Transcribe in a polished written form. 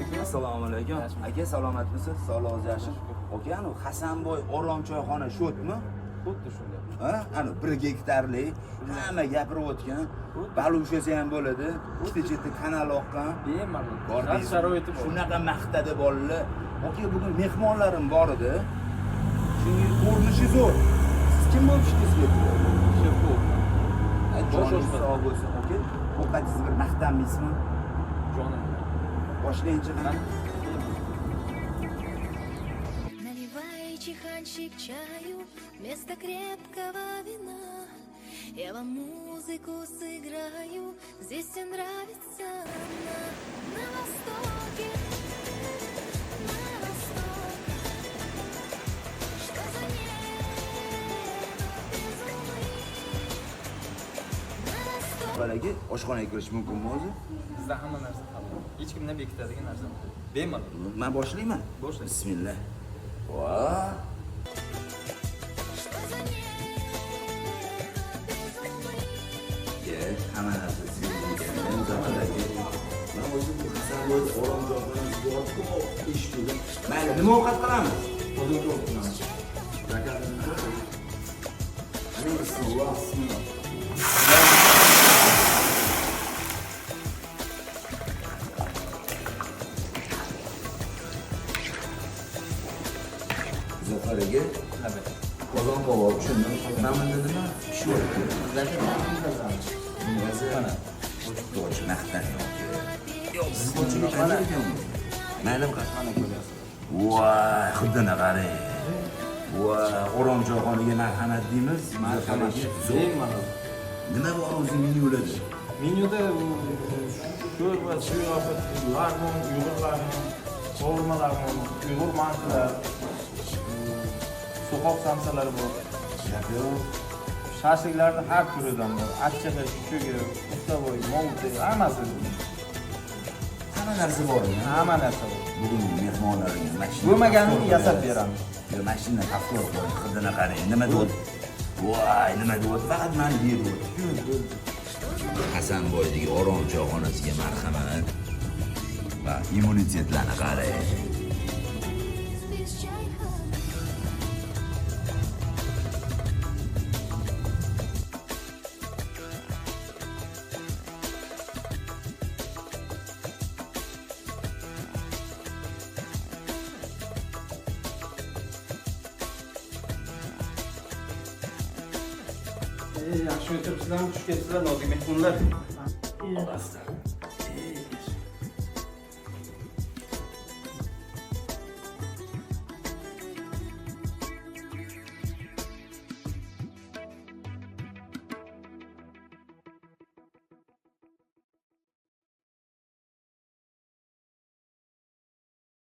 alaykum. Assalomu alaykum. Aka salomatmisiz? Sog'lig'ingiz yaxshi? Aka, anu Hasanboy oromchoyxona shotmi? Xuddi shunday. Ha? Anu 1 gektarlik, hamma gapirib o'tgan. Balushasi ham bo'ladi. Usti-chetda kanal oqqan. Bemalol. Bordingiz. Sharoiti bor. Shunaqa maqtadi bolalar. Aka, bugun mehmonlarim bor edi. Shuning ko'rinishi zo'r. Siz kim bo'lib ishlaysiz? Shefku. Joningiz sog' bo'lsin, aka. Ovqatingiz bir maqtanmaysizmi? Jonim. Boshlaychi qani. Наливай, чайханчик чаю вместо крепкого вина. Я вам музыку сыграю, здесь все нравится она. На востоке, на восток. Что за небо без луны? На восток. Balaga oshxonaga kirish mumkinmi o'zi? Bizda hamma narsa qabul. Hech kimdan bekitadigan narsa yo'q. Bemalol. Men boshlayman. Boshlang. Bismillah. Va. Что за небо без луны? Hamma narsa sizga. Men zamonaga. Men o'zim bu Hasanboy oromgohini ko'p eshitdim. Mayli, nima ovqat qilamiz? Hozir o'qiymiz. Bismillah. Zafar aka, qozon qovoq tushundim. Mana nima pishyapti? Mana o'ch maqtan yo'q. Siz ko'chiga qanday ekanmi? Mayli qatmani ko'ryapsiz. Voy, xuddini qarang. Voy, oromchoyxonaga marhamat deymiz. Marhamat. Bemalol. Nima bor o'zi menyularda? Menyuda sho'rva, ziyofat, larmon, uyg'ur larmon, qovurmalar, uyg'ur mantilar, so'qoq samsalari bor. Shashliklarni har turidan bor. Achchig'i, chuchugi, ustavoy, movuti, hammasi. Hamma narsa bor. Hamma narsa bor. Bugun mehmonlarga mashina Bo'lmaganini yasab beramiz. Yo, mashina taqdir qo'ying. Xudini qarang. Nima deyapti? Voy, nima deyapti? Faqat meni deyapti. Hasanboydagi oromchoyxonasiga marhamat. Va immunitetlarni qarang. Без чайхана. Yaxshi o'tiribsizlarmi? Tush kelibsizlar, nozik mehmonlar. Olasizlar.